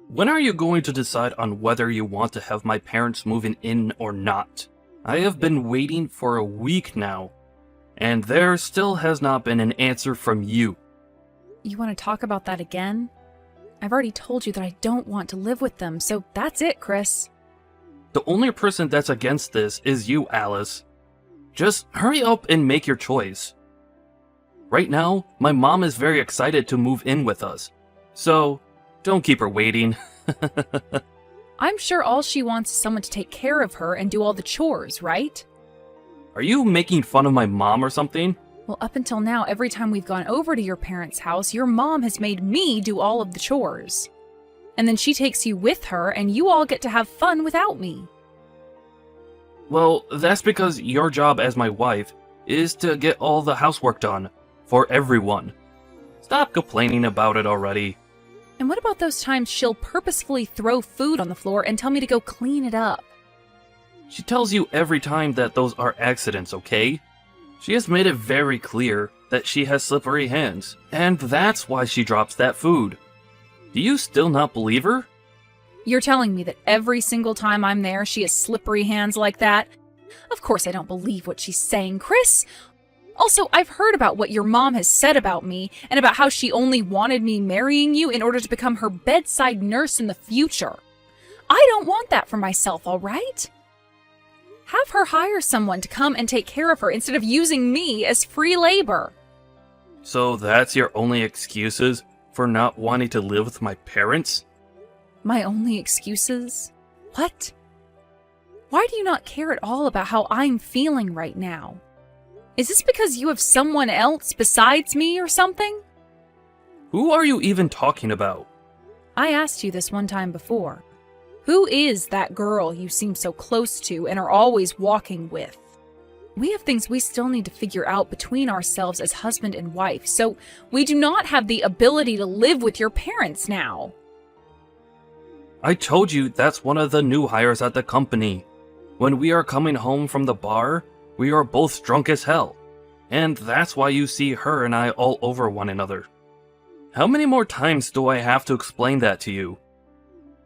When are you going to decide on whether you want to have my parents moving in or not? I have been waiting for a week now, and there still has not been an answer from you. You want to talk about that again? I've already told you that I don't want to live with them, so that's it, Chris. The only person that's against this is you, Alice. Just hurry up and make your choice. Right now, my mom is very excited to move in with us, so don't keep her waiting. I'm sure all she wants is someone to take care of her and do all the chores, right? Are you making fun of my mom or something? Well, up until now, every time we've gone over to your parents' house, your mom has made me do all of the chores. And then she takes you with her, and you all get to have fun without me. Well, that's because your job as my wife is to get all the housework done for everyone. Stop complaining about it already. And what about those times she'll purposefully throw food on the floor and tell me to go clean it up? She tells you every time that those are accidents, okay? She has made it very clear that she has slippery hands, and that's why she drops that food. Do you still not believe her? You're telling me that every single time I'm there, she has slippery hands like that? Of course I don't believe what she's saying, Chris. Also, I've heard about what your mom has said about me, and about how she only wanted me marrying you in order to become her bedside nurse in the future. I don't want that for myself, all right? Have her hire someone to come and take care of her instead of using me as free labor. So that's your only excuses for not wanting to live with my parents? My only excuses? What? Why do you not care at all about how I'm feeling right now? Is this because you have someone else besides me or something? Who are you even talking about? I asked you this one time before. Who is that girl you seem so close to and are always walking with? We have things we still need to figure out between ourselves as husband and wife, so we do not have the ability to live with your parents now. I told you that's one of the new hires at the company. When we are coming home from the bar, we are both drunk as hell. And that's why you see her and I all over one another. How many more times do I have to explain that to you?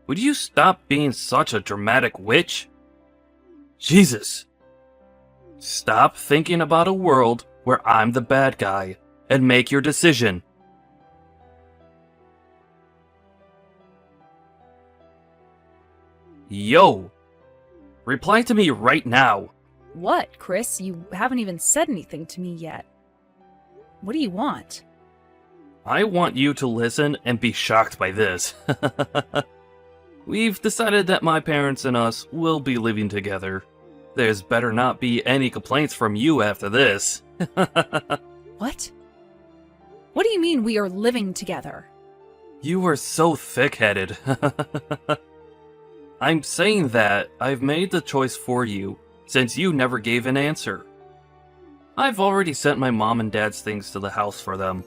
Would you stop being such a dramatic witch? Jesus. Stop thinking about a world where I'm the bad guy and make your decision. Yo! Reply to me right now. What, Chris? You haven't even said anything to me yet. What do you want? I want you to listen and be shocked by this. We've decided that my parents and us will be living together. There's better not be any complaints from you after this. What? What do you mean we are living together? You are so thick-headed. I'm saying that I've made the choice for you, since you never gave an answer. I've already sent my mom and dad's things to the house for them.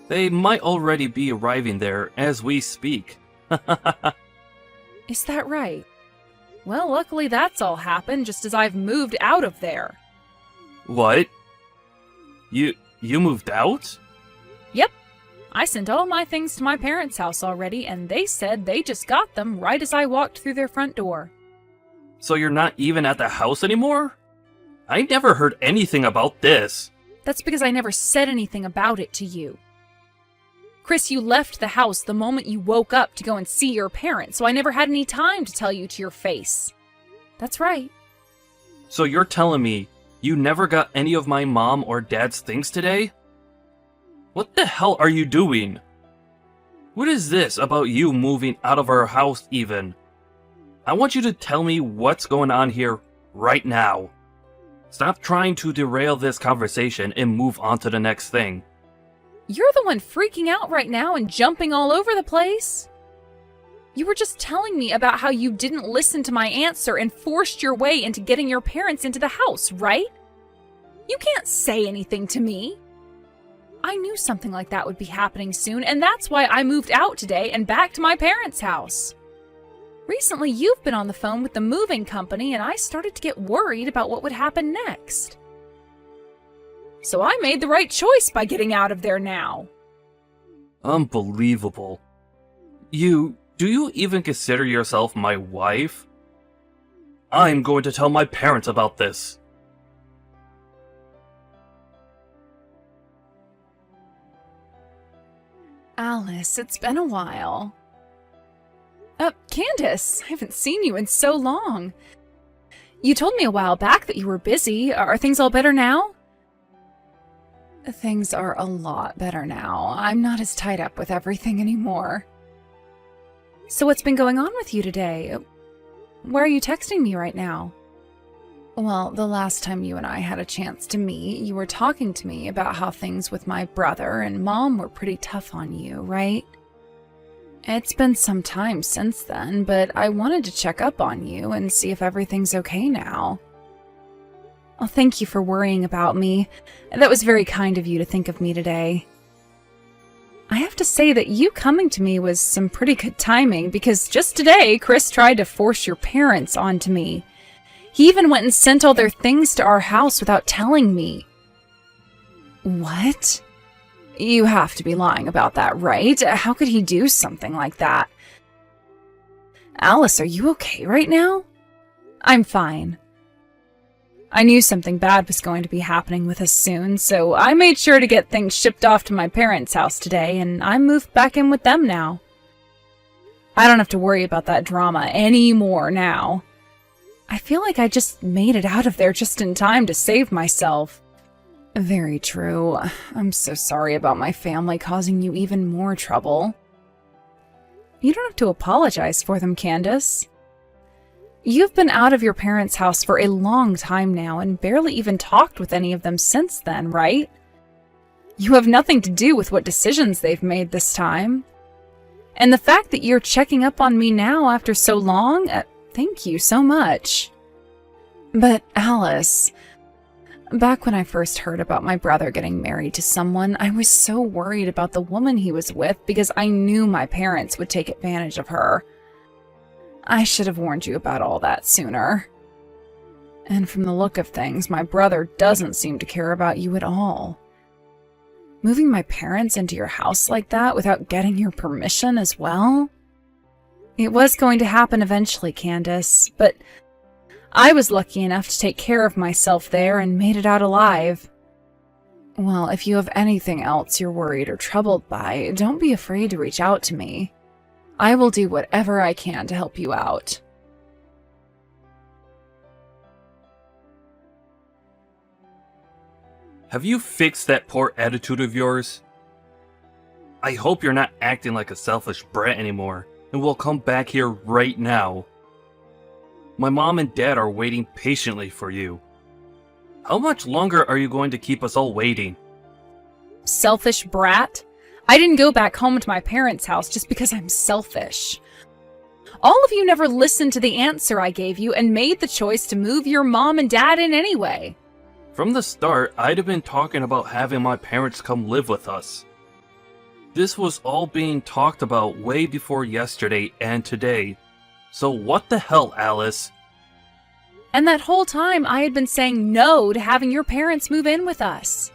They might already be arriving there as we speak. Is that right? Well, luckily that's all happened just as I've moved out of there. What? You moved out? Yep. I sent all my things to my parents' house already, and they said they just got them right as I walked through their front door. So you're not even at the house anymore? I never heard anything about this. That's because I never said anything about it to you. Chris, you left the house the moment you woke up to go and see your parents, so I never had any time to tell you to your face. That's right. So you're telling me you never got any of my mom or dad's things today? What the hell are you doing? What is this about you moving out of our house even? I want you to tell me what's going on here right now. Stop trying to derail this conversation and move on to the next thing. You're the one freaking out right now and jumping all over the place. You were just telling me about how you didn't listen to my answer and forced your way into getting your parents into the house, right? You can't say anything to me. I knew something like that would be happening soon, and that's why I moved out today and back to my parents' house. Recently, you've been on the phone with the moving company, and I started to get worried about what would happen next. So I made the right choice by getting out of there now. Unbelievable. You Do you even consider yourself my wife? I'm going to tell my parents about this. Alice, it's been a while. Candace, I haven't seen you in so long. You told me a while back that you were busy. Are things all better now? Things are a lot better now. I'm not as tied up with everything anymore. So what's been going on with you today? Why are you texting me right now? Well, the last time you and I had a chance to meet, you were talking to me about how things with my brother and Mom were pretty tough on you, right? It's been some time since then, but I wanted to check up on you and see if everything's okay now. Well, thank you for worrying about me. That was very kind of you to think of me today. I have to say that you coming to me was some pretty good timing, because just today, Chris tried to force your parents onto me. He even went and sent all their things to our house without telling me. What? You have to be lying about that, right? How could he do something like that? Alice, are you okay right now? I'm fine. I knew something bad was going to be happening with us soon, so I made sure to get things shipped off to my parents' house today, and I moved back in with them now. I don't have to worry about that drama anymore now. I feel like I just made it out of there just in time to save myself. Very true. I'm so sorry about my family causing you even more trouble. You don't have to apologize for them, Candace. You've been out of your parents' house for a long time now and barely even talked with any of them since then, right? You have nothing to do with what decisions they've made this time. And the fact that you're checking up on me now after so long, thank you so much. But Alice, back when I first heard about my brother getting married to someone, I was so worried about the woman he was with because I knew my parents would take advantage of her. I should have warned you about all that sooner. And from the look of things, my brother doesn't seem to care about you at all. Moving my parents into your house like that without getting your permission as well? It was going to happen eventually, Candace, but I was lucky enough to take care of myself there and made it out alive. Well, if you have anything else you're worried or troubled by, don't be afraid to reach out to me. I will do whatever I can to help you out. Have you fixed that poor attitude of yours? I hope you're not acting like a selfish brat anymore, and will come back here right now. My mom and dad are waiting patiently for you. How much longer are you going to keep us all waiting? Selfish brat? I didn't go back home to my parents' house just because I'm selfish. All of you never listened to the answer I gave you and made the choice to move your mom and dad in anyway. From the start, I'd have been talking about having my parents come live with us. This was all being talked about way before yesterday and today. So what the hell, Alice? And that whole time I had been saying no to having your parents move in with us.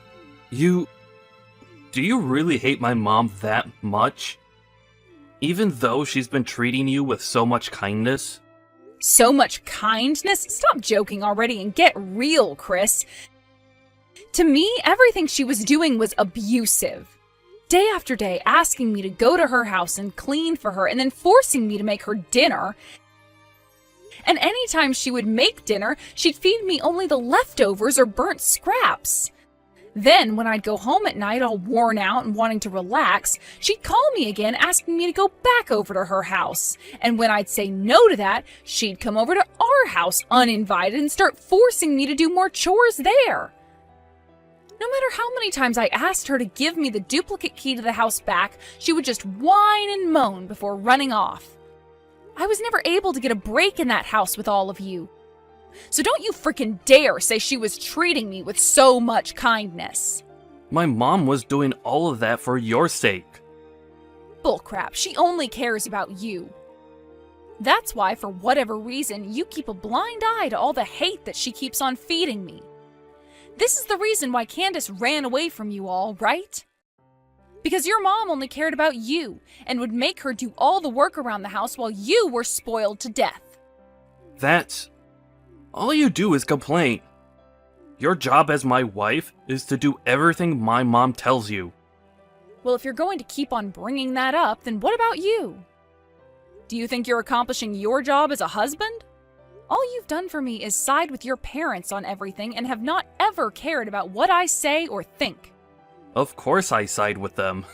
Do you really hate my mom that much? Even though she's been treating you with so much kindness? So much kindness? Stop joking already and get real, Chris. To me, everything she was doing was abusive. Day after day, asking me to go to her house and clean for her, and then forcing me to make her dinner. And anytime she would make dinner, she'd feed me only the leftovers or burnt scraps. Then, when I'd go home at night all worn out and wanting to relax, she'd call me again asking me to go back over to her house. And when I'd say no to that, she'd come over to our house uninvited and start forcing me to do more chores there. No matter how many times I asked her to give me the duplicate key to the house back, she would just whine and moan before running off. I was never able to get a break in that house with all of you. So don't you frickin' dare say she was treating me with so much kindness. My mom was doing all of that for your sake. Bullcrap, she only cares about you. That's why, for whatever reason, you keep a blind eye to all the hate that she keeps on feeding me. This is the reason why Candace ran away from you all, right? Because your mom only cared about you and would make her do all the work around the house while you were spoiled to death. That's... all you do is complain. Your job as my wife is to do everything my mom tells you. Well, if you're going to keep on bringing that up, then what about you? Do you think you're accomplishing your job as a husband? All you've done for me is side with your parents on everything and have not ever cared about what I say or think. Of course I side with them.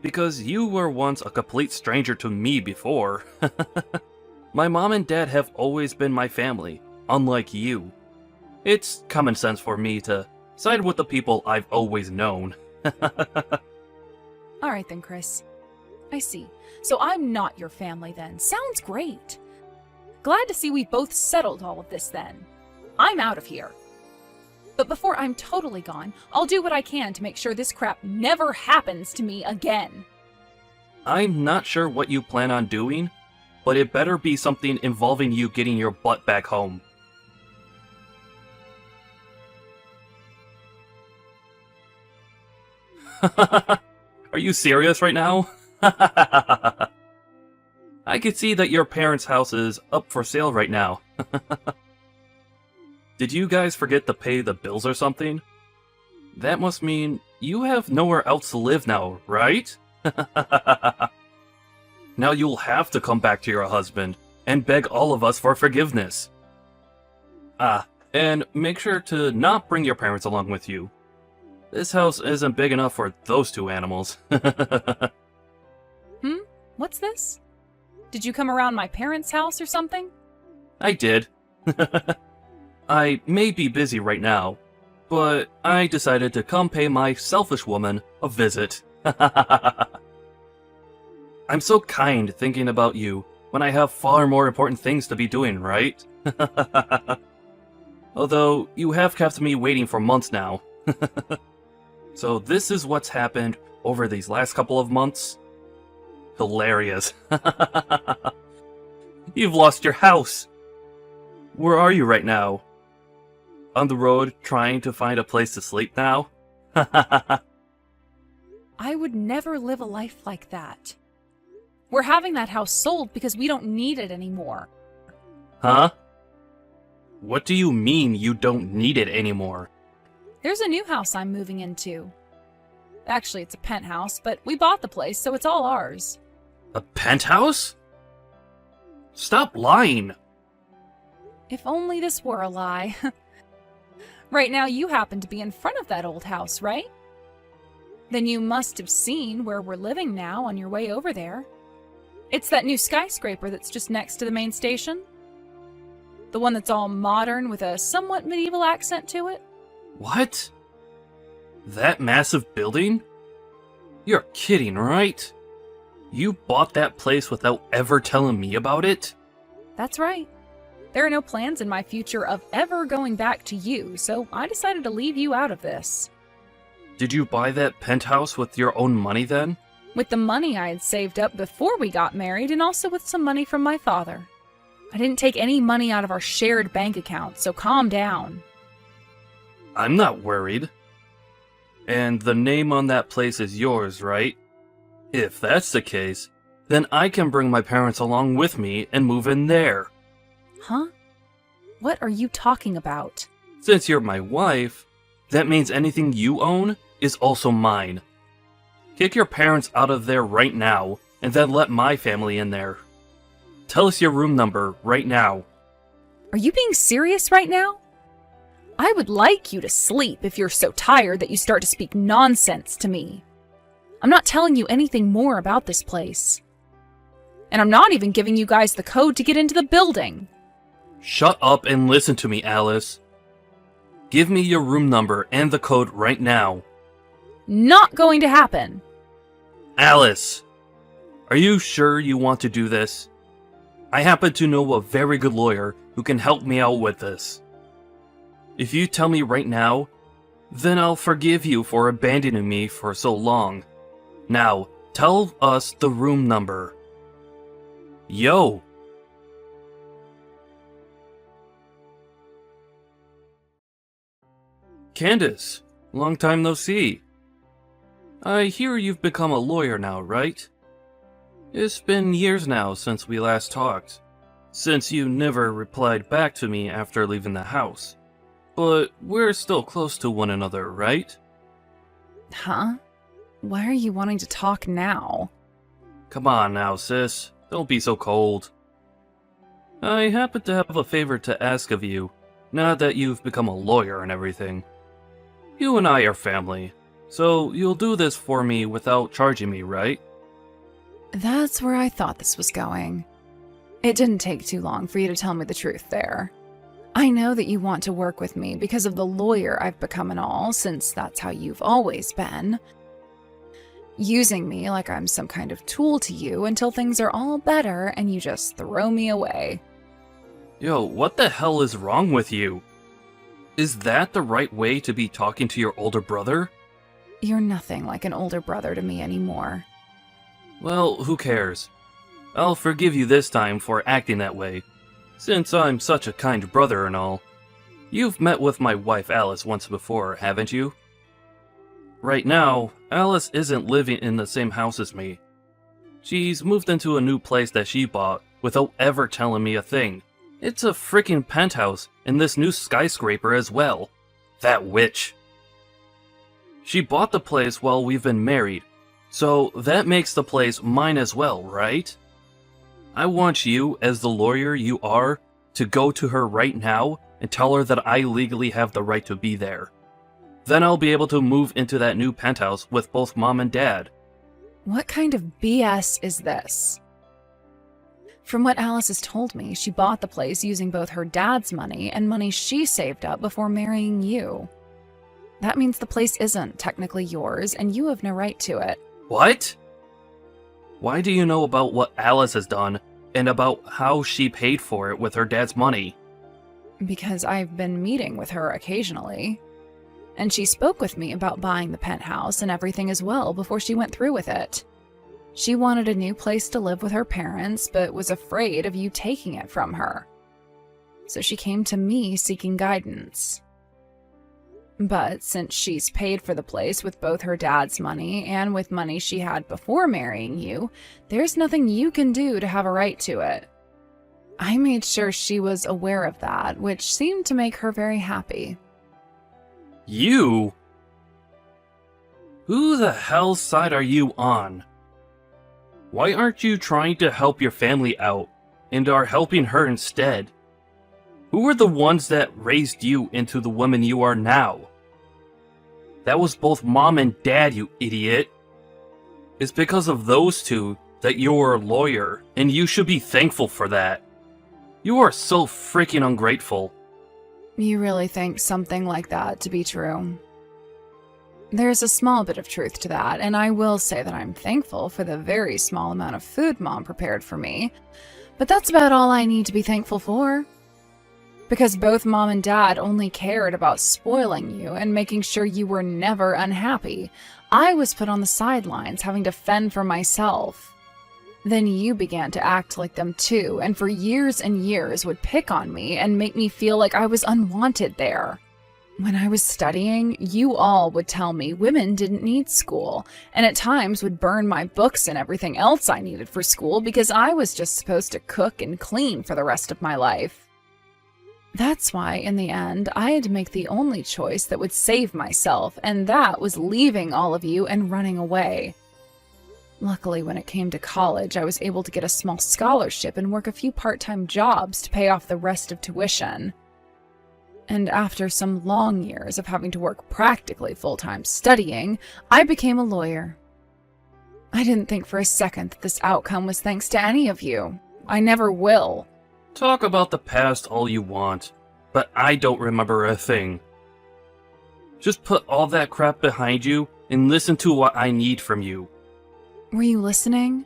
Because you were once a complete stranger to me before. My mom and dad have always been my family, unlike you. It's common sense for me to side with the people I've always known. Alright then, Chris. I see. So I'm not your family then. Sounds great. Glad to see we've both settled all of this then. I'm out of here. But before I'm totally gone, I'll do what I can to make sure this crap never happens to me again. I'm not sure what you plan on doing, but it better be something involving you getting your butt back home. Are you serious right now? I can see that your parents' house is up for sale right now. Did you guys forget to pay the bills or something? That must mean you have nowhere else to live now, right? Now you'll have to come back to your husband and beg all of us for forgiveness. Ah, and make sure to not bring your parents along with you. This house isn't big enough for those two animals. What's this? Did you come around my parents' house or something? I did. I may be busy right now, but I decided to come pay my selfish woman a visit. I'm so kind thinking about you when I have far more important things to be doing, right? Although, you have kept me waiting for months now. So this is what's happened over these last couple of months? Hilarious. You've lost your house. Where are you right now? On the road, trying to find a place to sleep now? I would never live a life like that. We're having that house sold because we don't need it anymore. Huh? What do you mean you don't need it anymore? There's a new house I'm moving into. Actually, it's a penthouse, but we bought the place, so it's all ours. A penthouse? Stop lying! If only this were a lie. Right now, you happen to be in front of that old house, right? Then you must have seen where we're living now on your way over there. It's that new skyscraper that's just next to the main station. The one that's all modern with a somewhat medieval accent to it. What? That massive building? You're kidding, right? You bought that place without ever telling me about it? That's right. There are no plans in my future of ever going back to you, so I decided to leave you out of this. Did you buy that penthouse with your own money then? With the money I had saved up before we got married, and also with some money from my father. I didn't take any money out of our shared bank account, so calm down. I'm not worried. And the name on that place is yours, right? If that's the case, then I can bring my parents along with me and move in there. Huh? What are you talking about? Since you're my wife, that means anything you own is also mine. Kick your parents out of there right now, and then let my family in there. Tell us your room number right now. Are you being serious right now? I would like you to sleep if you're so tired that you start to speak nonsense to me. I'm not telling you anything more about this place. And I'm not even giving you guys the code to get into the building. Shut up and listen to me, Alice. Give me your room number and the code right now. Not going to happen. Alice! Are you sure you want to do this? I happen to know a very good lawyer who can help me out with this. If you tell me right now, then I'll forgive you for abandoning me for so long. Now, tell us the room number. Yo! Candace, long time no see. I hear you've become a lawyer now, right? It's been years now since we last talked, since you never replied back to me after leaving the house. But we're still close to one another, right? Huh? Why are you wanting to talk now? Come on now, sis. Don't be so cold. I happen to have a favor to ask of you, now that you've become a lawyer and everything. You and I are family, so you'll do this for me without charging me, right? That's where I thought this was going. It didn't take too long for you to tell me the truth there. I know that you want to work with me because of the lawyer I've become and all, since that's how you've always been. Using me like I'm some kind of tool to you until things are all better and you just throw me away. Yo, what the hell is wrong with you? Is that the right way to be talking to your older brother? You're nothing like an older brother to me anymore. Well, who cares? I'll forgive you this time for acting that way, since I'm such a kind brother and all. You've met with my wife Alice once before, haven't you? Right now, Alice isn't living in the same house as me. She's moved into a new place that she bought without ever telling me a thing. It's a freaking penthouse in this new skyscraper as well. That witch. She bought the place while we've been married, so that makes the place mine as well, right? I want you, as the lawyer you are, to go to her right now and tell her that I legally have the right to be there. Then I'll be able to move into that new penthouse with both Mom and Dad. What kind of BS is this? From what Alice has told me, she bought the place using both her dad's money and money she saved up before marrying you. That means the place isn't technically yours, and you have no right to it. What? Why do you know about what Alice has done, and about how she paid for it with her dad's money? Because I've been meeting with her occasionally. And she spoke with me about buying the penthouse and everything as well before she went through with it. She wanted a new place to live with her parents, but was afraid of you taking it from her. So she came to me seeking guidance. But since she's paid for the place with both her dad's money and with money she had before marrying you, there's nothing you can do to have a right to it. I made sure she was aware of that, which seemed to make her very happy. You? Who the hell's side are you on? Why aren't you trying to help your family out, and are helping her instead? Who are the ones that raised you into the woman you are now? That was both Mom and Dad, you idiot. It's because of those two that you're a lawyer, and you should be thankful for that. You are so freaking ungrateful. You really think something like that to be true? There's a small bit of truth to that, and I will say that I'm thankful for the very small amount of food Mom prepared for me, but that's about all I need to be thankful for. Because both Mom and Dad only cared about spoiling you and making sure you were never unhappy, I was put on the sidelines having to fend for myself. Then you began to act like them too, and for years and years would pick on me and make me feel like I was unwanted there. When I was studying, you all would tell me women didn't need school, and at times would burn my books and everything else I needed for school because I was just supposed to cook and clean for the rest of my life. That's why, in the end, I had to make the only choice that would save myself, and that was leaving all of you and running away. Luckily, when it came to college, I was able to get a small scholarship and work a few part-time jobs to pay off the rest of tuition. And after some long years of having to work practically full-time studying, I became a lawyer. I didn't think for a second that this outcome was thanks to any of you. I never will. Talk about the past all you want, but I don't remember a thing. Just put all that crap behind you and listen to what I need from you. Were you listening?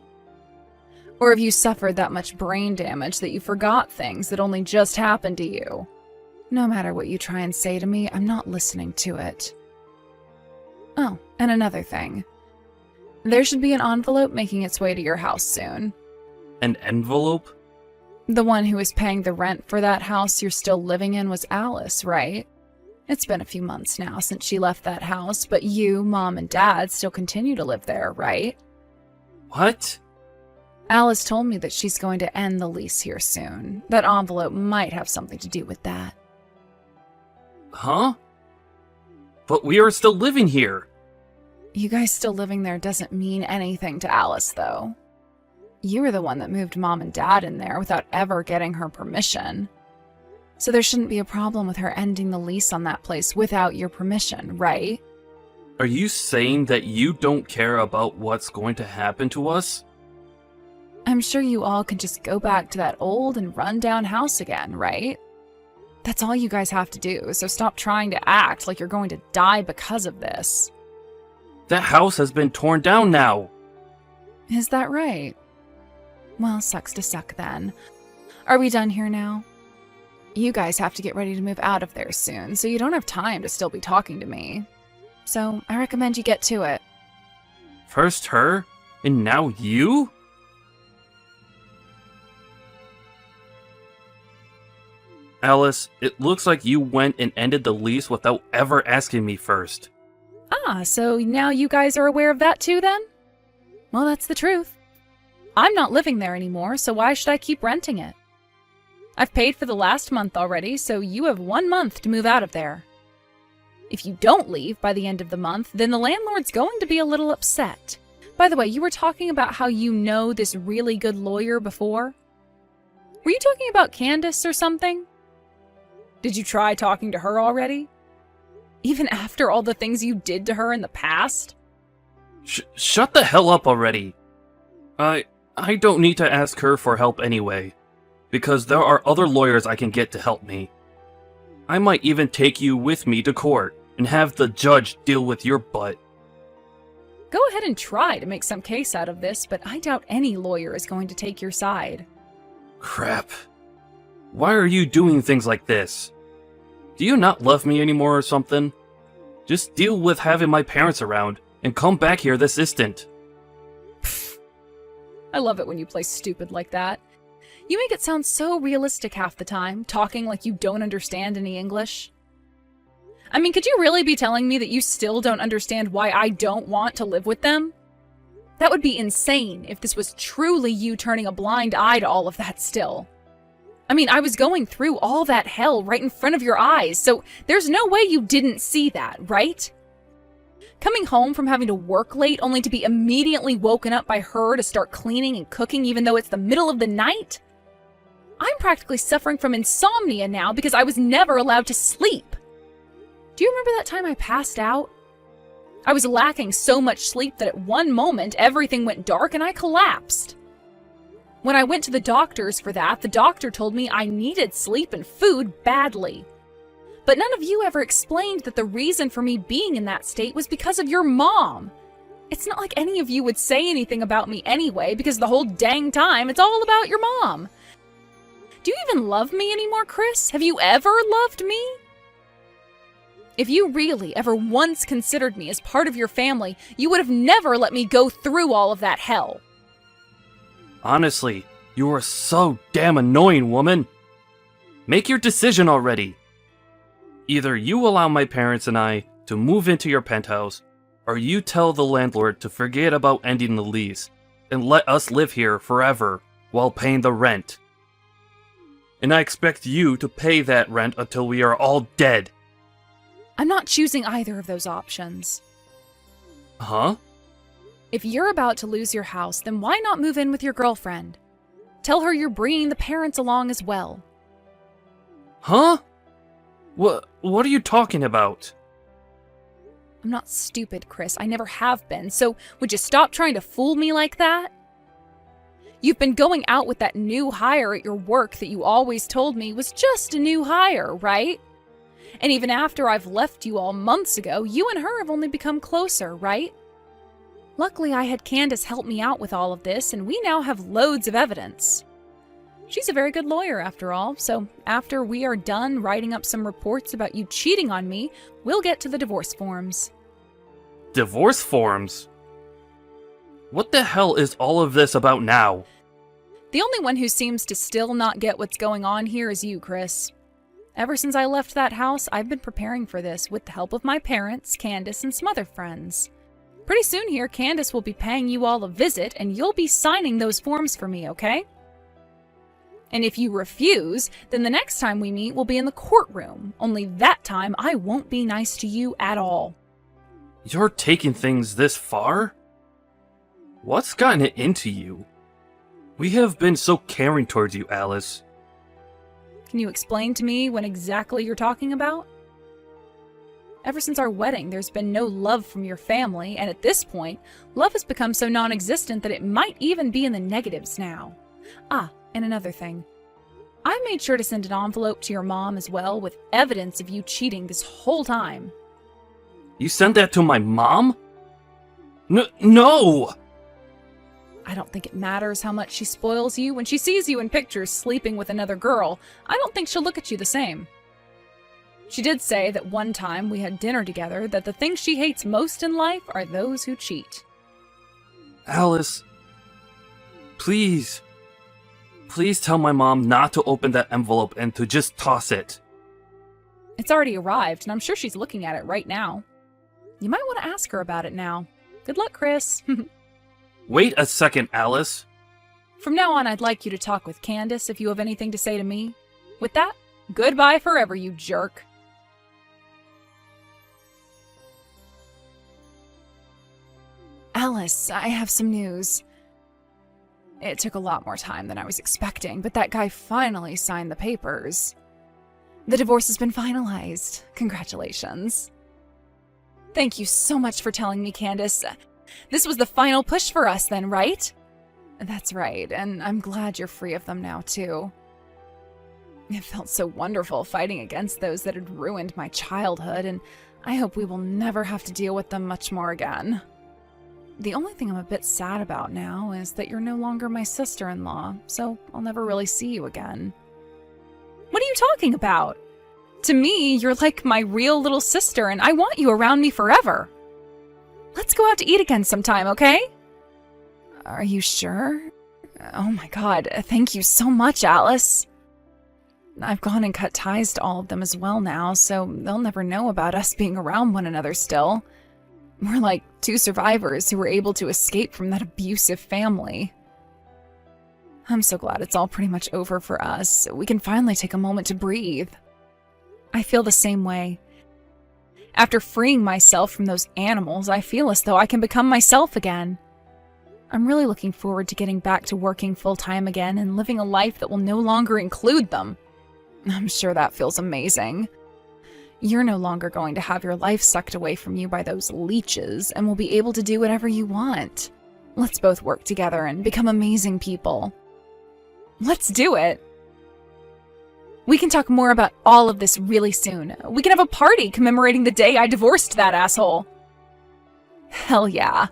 Or have you suffered that much brain damage that you forgot things that only just happened to you? No matter what you try and say to me, I'm not listening to it. Oh, and another thing. There should be an envelope making its way to your house soon. An envelope? The one who was paying the rent for that house you're still living in was Alice, right? It's been a few months now since she left that house, but you, Mom, and Dad still continue to live there, right? What? Alice told me that she's going to end the lease here soon. That envelope might have something to do with that. Huh? But we are still living here. You guys still living there doesn't mean anything to Alice, though. You were the one that moved Mom and Dad in there without ever getting her permission. So there shouldn't be a problem with her ending the lease on that place without your permission, right? Are you saying that you don't care about what's going to happen to us? I'm sure you all can just go back to that old and run-down house again, right? That's all you guys have to do, so stop trying to act like you're going to die because of this. That house has been torn down now. Is that right? Well, sucks to suck then. Are we done here now? You guys have to get ready to move out of there soon, so you don't have time to still be talking to me. So I recommend you get to it. First her, and now you? Alice, it looks like you went and ended the lease without ever asking me first. Ah, so now you guys are aware of that too then? Well, that's the truth. I'm not living there anymore, so why should I keep renting it? I've paid for the last month already, so you have 1 month to move out of there. If you don't leave by the end of the month, then the landlord's going to be a little upset. By the way, you were talking about how you know this really good lawyer before? Were you talking about Candace or something? Did you try talking to her already? Even after all the things you did to her in the past? Shut the hell up already. I don't need to ask her for help anyway, because there are other lawyers I can get to help me. I might even take you with me to court and have the judge deal with your butt. Go ahead and try to make some case out of this, but I doubt any lawyer is going to take your side. Crap. Why are you doing things like this? Do you not love me anymore or something? Just deal with having my parents around and come back here this instant. Pfft. I love it when you play stupid like that. You make it sound so realistic half the time, talking like you don't understand any English. I mean, could you really be telling me that you still don't understand why I don't want to live with them? That would be insane if this was truly you turning a blind eye to all of that still. I mean, I was going through all that hell right in front of your eyes, so there's no way you didn't see that, right? Coming home from having to work late only to be immediately woken up by her to start cleaning and cooking even though it's the middle of the night? I'm practically suffering from insomnia now because I was never allowed to sleep. Do you remember that time I passed out? I was lacking so much sleep that at one moment everything went dark and I collapsed. When I went to the doctors for that, the doctor told me I needed sleep and food badly. But none of you ever explained that the reason for me being in that state was because of your mom. It's not like any of you would say anything about me anyway, because the whole dang time it's all about your mom. Do you even love me anymore, Chris? Have you ever loved me? If you really ever once considered me as part of your family, you would have never let me go through all of that hell. Honestly, you are so damn annoying, woman. Make your decision already. Either you allow my parents and I to move into your penthouse, or you tell the landlord to forget about ending the lease and let us live here forever while paying the rent. And I expect you to pay that rent until we are all dead. I'm not choosing either of those options. Huh? If you're about to lose your house, then why not move in with your girlfriend? Tell her you're bringing the parents along as well. Huh? What are you talking about? I'm not stupid, Chris. I never have been, so would you stop trying to fool me like that? You've been going out with that new hire at your work that you always told me was just a new hire, right? And even after I've left you all months ago, you and her have only become closer, right? Luckily, I had Candace help me out with all of this, and we now have loads of evidence. She's a very good lawyer, after all, so after we are done writing up some reports about you cheating on me, we'll get to the divorce forms. Divorce forms? What the hell is all of this about now? The only one who seems to still not get what's going on here is you, Chris. Ever since I left that house, I've been preparing for this with the help of my parents, Candace, and some other friends. Pretty soon here, Candace will be paying you all a visit, and you'll be signing those forms for me, okay? And if you refuse, then the next time we meet will be in the courtroom. Only that time, I won't be nice to you at all. You're taking things this far? What's gotten it into you? We have been so caring towards you, Alice. Can you explain to me what exactly you're talking about? Ever since our wedding, there's been no love from your family, and at this point, love has become so non-existent that it might even be in the negatives now. Ah, and another thing. I made sure to send an envelope to your mom as well with evidence of you cheating this whole time. You sent that to my mom? No! I don't think it matters how much she spoils you. When she sees you in pictures sleeping with another girl, I don't think she'll look at you the same. She did say that one time we had dinner together that the things she hates most in life are those who cheat. Alice, please tell my mom not to open that envelope and to just toss it. It's already arrived, and I'm sure she's looking at it right now. You might want to ask her about it now. Good luck, Chris. Wait a second, Alice. From now on, I'd like you to talk with Candace if you have anything to say to me. With that, goodbye forever, you jerk. Alice, I have some news. It took a lot more time than I was expecting, but that guy finally signed the papers. The divorce has been finalized. Congratulations. Thank you so much for telling me, Candace. This was the final push for us then, right? That's right, and I'm glad you're free of them now, too. It felt so wonderful fighting against those that had ruined my childhood, and I hope we will never have to deal with them much more again. The only thing I'm a bit sad about now is that you're no longer my sister-in-law, so I'll never really see you again. What are you talking about? To me, you're like my real little sister, and I want you around me forever. Let's go out to eat again sometime, okay? Are you sure? Oh my god, thank you so much, Alice. I've gone and cut ties to all of them as well now, so they'll never know about us being around one another still. We're like two survivors who were able to escape from that abusive family. I'm so glad it's all pretty much over for us. We can finally take a moment to breathe. I feel the same way. After freeing myself from those animals, I feel as though I can become myself again. I'm really looking forward to getting back to working full-time again and living a life that will no longer include them. I'm sure that feels amazing. You're no longer going to have your life sucked away from you by those leeches and will be able to do whatever you want. Let's both work together and become amazing people. Let's do it. We can talk more about all of this really soon. We can have a party commemorating the day I divorced that asshole. Hell yeah.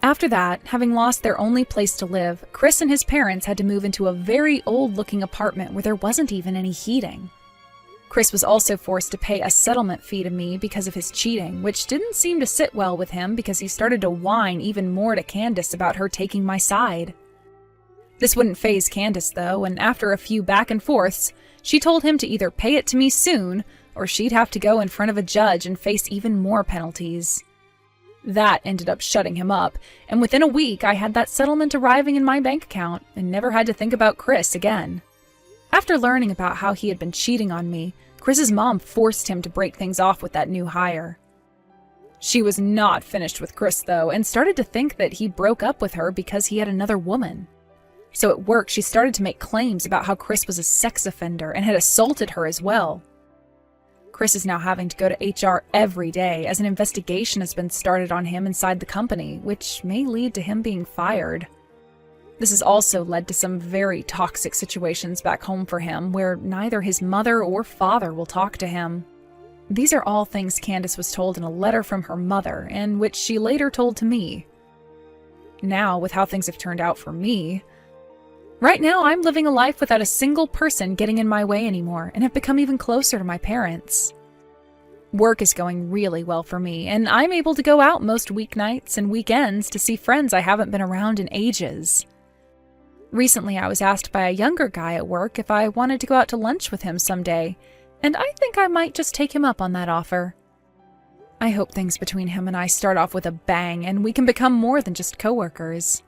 After that, having lost their only place to live, Chris and his parents had to move into a very old-looking apartment where there wasn't even any heating. Chris was also forced to pay a settlement fee to me because of his cheating, which didn't seem to sit well with him because he started to whine even more to Candace about her taking my side. This wouldn't faze Candace, though, and after a few back and forths, she told him to either pay it to me soon, or she'd have to go in front of a judge and face even more penalties. That ended up shutting him up, and within a week I had that settlement arriving in my bank account and never had to think about Chris again. After learning about how he had been cheating on me, Chris's mom forced him to break things off with that new hire. She was not finished with Chris, though, and started to think that he broke up with her because he had another woman. So at work, she started to make claims about how Chris was a sex offender and had assaulted her as well. Chris is now having to go to HR every day as an investigation has been started on him inside the company, which may lead to him being fired. This has also led to some very toxic situations back home for him, where neither his mother or father will talk to him. These are all things Candace was told in a letter from her mother, and which she later told to me. Now, with how things have turned out for me, right now I'm living a life without a single person getting in my way anymore, and have become even closer to my parents. Work is going really well for me, and I'm able to go out most weeknights and weekends to see friends I haven't been around in ages. Recently, I was asked by a younger guy at work if I wanted to go out to lunch with him someday, and I think I might just take him up on that offer. I hope things between him and I start off with a bang and we can become more than just coworkers.